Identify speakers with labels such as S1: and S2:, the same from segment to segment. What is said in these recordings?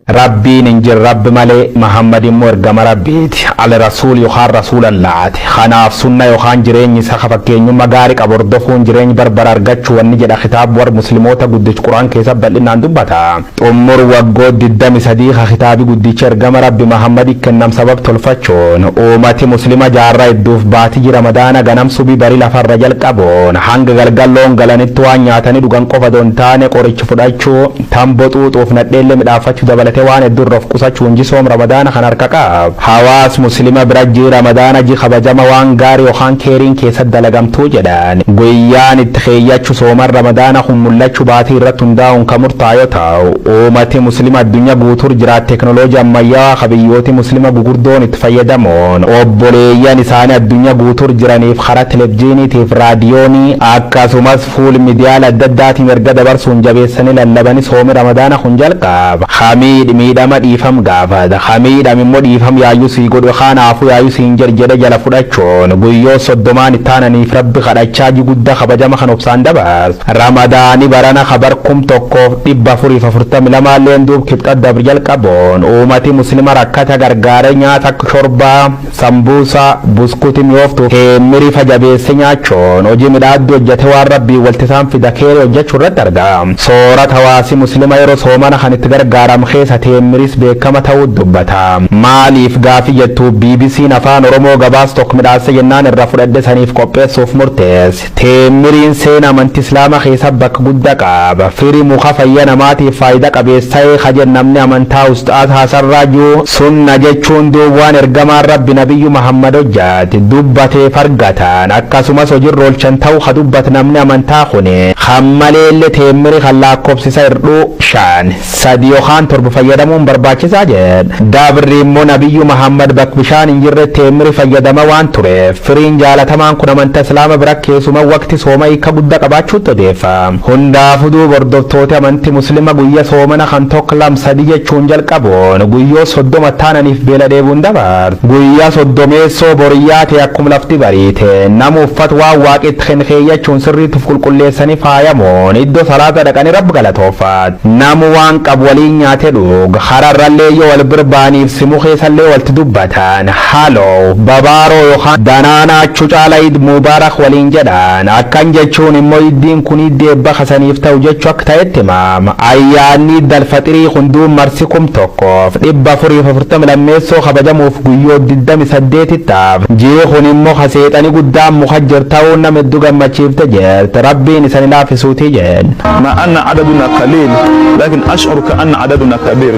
S1: ربين انجر رب ملي محمد مرقم ربيت على رسول يخار رسول الله خناف سنة يخان جرين سخفكين مغارق أبردفون جرين بربر أرغتش ونجد خطاب ور مسلموتا قدش قرآن كيساب بلنا اندبتا أمر وقود الدم صديق خطابي قدش ارقم رب محمد كنم سبب تلفتشون أمتي مسلمة جارة الدوف باتي رمضان غنم سبي بري لفر رجل قبون حنق غلقلون غلانتوان ياتني دوغان قفا دونتاني قريش فدايشو تنبطوط وفنت ليلة مدافتشو دبلت waan heddurroof qusachuun jisoom ramadaana kan harka qaab hawaas muslima birajii ramadaana ji kabajama waan gaarii yookaan keeriin keessatti dalagamtuu jedhan guyyaan itti keeyyachu sooman ramadaana kun mul'achuu baatii irratti hundaa'uun kan murtaa'e yoo ta'u uummati muslima addunyaa guutuu jiraat teknooloojii ammayyaa kabiyyooti muslima gugurdoon itti fayyadamuun obboleeyyan isaanii addunyaa guutuu jiraniif karaa televiziyooniitiif raadiyoonii akkasumas fuul miidiyaa adda addaatiin erga dabarsuun jabeessanii lallabanii soomi ramadaana kun jalqaba miidhama dhiifam gaafata hamiidham immoo dhiifam yaayyuu sii godhu kanaafuu yaayyuu siin jedhe jala fudhachuun guyyoo soddomaan ittaananiif rabbi kadhachaa guddaa kabajama kan obsaan dabar ramadaani barana kabar 1442 leen duub kibxa dabr jalqaboon uummati muslima rakkata gargaare nyaata akka shorbaa sambuusa buskuti mi'ooftu heemmiri fajabeesse nyaachuun hojii midhaaddu hojjete waan rabbii waltisaan fida keere hojjechuu irratti argama soorata hawaasi muslima yeroo soomana kan itti gargaaram keessa teemmiris beekama ta'uu dubbata maaliif gaafii jettu BBC'n afaan Oromoo gabaas tokko midhaasa jennaan irra fudhadhe saniif qopheessuuf murteesse teemmiriin seenaa amantii islaamaa keessa bakka guddaa qaba firii muka fayya namaatiif faayidaa qabeessa'ee kajen namni amantaa ustaas haasarraajuu sunna jechuun duubwaan ergamaan rabbi nabiyyu Muhammad hojjaate dubbatee fargatan akkasumas hojiirra oolchan ta'uu ka dubbat namni amantaa kune hammaleelle teemmiri kan lakkoofsisa irduu 5 3 yookaan 7 fayyadamuun barbaachisaa jedha daabirri immoo nabiyyu Muhammad bakka bishaan hin jirre teemmiri fayyadama waan tureef firiin jaalatamaan kun amantaa islaama bira keessuma waqti sooma hiika guddaa qabaachuutti odeeffama hundaafuu duuba hordoftoota amantii muslima guyyaa soomana kan tokko 2-3 jechuun jalqaboon guyyoo 30 taananiif beela dheebuun dabar guyyaa 30 boriyyaa ta'e akkuma lafti bariite nama uffata waan waaqetti kenkeeyyachuun sirriitti qulqulleessanii faayamuun iddoo salaata dhaqanii rabbi galatoofat namu waan qabu waliin nyaate dhuga hararrallee yoo wal birbaaniif simu keessallee walti dubbatan haaloo babaaroo yookaan danaanaachuu caala iid mubaarak waliin jedhan akkan jechuun immoo iddiin kun iddee eebba kasaniif ta'u jechuu akka ta'etti himaama ayyaanni dalfaxirii hunduun marsi 1440 lammeessoo kabajamuuf guyyoo 28 taaf jii kun immoo kaseexanii guddaan muka jirta'uu nama hedduu gammachiifte jirti rabbiin isani laafisuutii jedhan
S2: ma anna adaduna qaliil lakin ash'uru ka anna adaduna kabir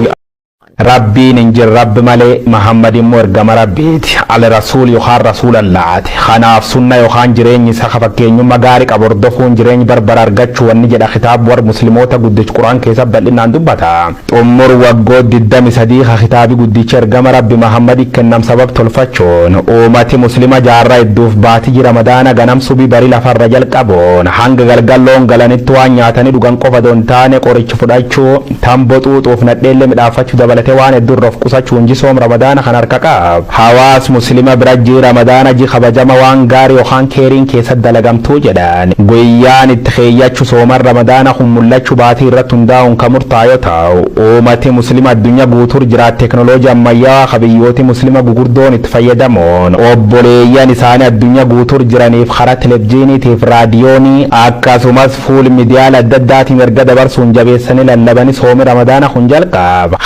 S1: ربين انجر رب ملي محمد مرقم ربيت على رسول يخار رسول الله خناف سنة يخان جرين سخفكين مغارق أبردفون جرين بربر أرغتش ونجد خطاب ور مسلموتا قدش قرآن كيساب بلنا اندبتا أمر وقود الدم صديق خطابي قدش ارقم رب محمد كنم سبب تلفتشون أمتي مسلمة جارة الدوف باتي رمضان غنم سبي بري لفر رجل قبون حنق غلقلون غلانتوان ياتني دوغان قفا دونتاني قريش فدايشو تنبطوط وفنت ليلة مدافتشو دبلت waan heddurroof qusachuun jisoom ramadaana kan harka qaab hawaas muslima birajii ramadaana ji kabajama waan gaarii yookaan keeriin keessatti dalagamtuu jedhan guyyaan itti keeyyachu sooman ramadaana kun mul'achuu baatii irratti hundaa'uun kan murtaa'e yoo ta'u uummati muslima addunyaa guutuu jiraat teknooloojii ammayyaa kabiyyooti muslima gugurdoon itti fayyadamuun obboleeyyan isaanii addunyaa guutuu jiraniif karaa televiziyooniitiif raadiyoonii akkasumas fuul miidiyaa adda addaatiin erga dabarsuun jabeessanii lallabanii soomi ramadaana kun jalqaba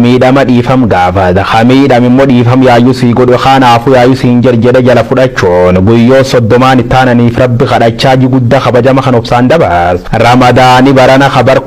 S1: miidhama dhiifam gaafata hamiidham immoo dhiifam yaayyuu sii godhu kanaafuu yaayyuu siin jedhe jala fudhachuun guyyoo 30 ittaananiif rabbi kadhachaa guddaa kabajama kan obsaan dabar ramadaani barana kabar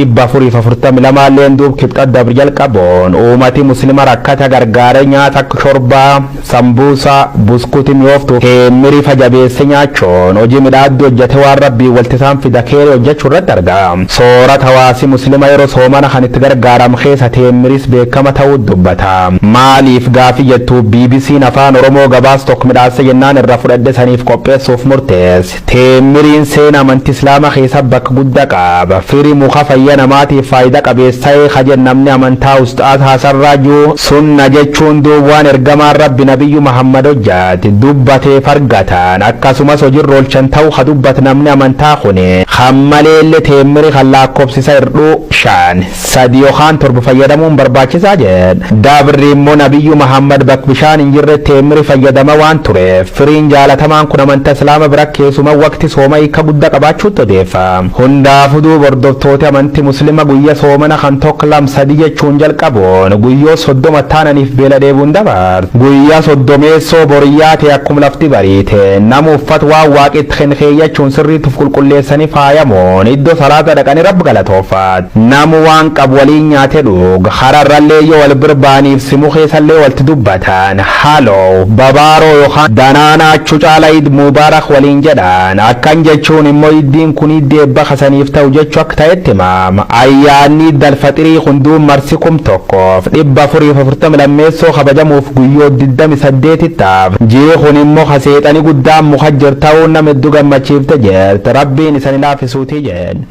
S1: 1442 leen duub kibxa dabr jalqaboon uummati muslima rakkata gargaare nyaata akka shorbaa sambuusa buskuti mi'ooftu heemmiri fajabeesse nyaachuun hojii midhaaddu hojjete waan rabbii waltisaan fida keere hojjechuu irratti argama soorata hawaasi muslima yeroo soomana kan itti gargaaram keessa teemmiris beekama ta'uu dubbata maaliif gaafii jettu BBC'n afaan Oromoo gabaas tokko midhaasa jennaan irra fudhadhe saniif qopheessuuf murteesse teemmiriin seenaa amantii islaamaa keessa bakka guddaa qaba firii muka fayya namaatiif faayidaa qabeessa'ee kajen namni amantaa ustaas haasarraajuu sunna jechuun duubwaan ergamaan rabbi nabiyyu Muhammad hojjaate dubbatee fargatan akkasumas hojiirra oolchan ta'uu ka dubbat namni amantaa kune hammaleelle teemmiri kan lakkoofsisa irduu 5 3 yookaan 7 fayyadamuun barbaachisaa jedhe. Dabri immoo nabiyyu Muhammad bakka bishaan hin jirre teemiri fayyadama waan tureef firiin jaalatamaan kun amantaa islaama bira keessuma waqti sooma hiika guddaa qabaachuutti odeeffama. Hundaafuu duuba hordoftoota amantii musliima guyyaa soomana kan tokko lamsadii jechuun jalqabuun guyyoo 30 taananiif beela deebuun dabar. Guyyaa 30 boriyyaa ta'e akkuma lafti bariite nama uffata waan waaqitti kenkeeyyachuun sirriitti qulqulleessanii faayamuun iddoo salaata dhaqanii rabbi galatoofat. Namu waan qabu waliin nyaate dhuga hararrallee yoo wal birbaaniif simu keessallee walti dubbatan haaloo babaaroo yookaan danaanaachuu caala Eid Mubaarak waliin jedhan. Akkan jechuun immoo iddiin kun iddee eebba kasaniif ta'u jechuu akka ta'etti himaama. Ayyaanni dalfaxirii hunduun marsi 1440 lammeessoo kabajamuuf guyyoo 28 taaf. Jii kun immoo haseexanii guddaan muhajjir ta'uun nama hedduu gammachiifte jirti. Rabbiin isan laafisuutii jedhan.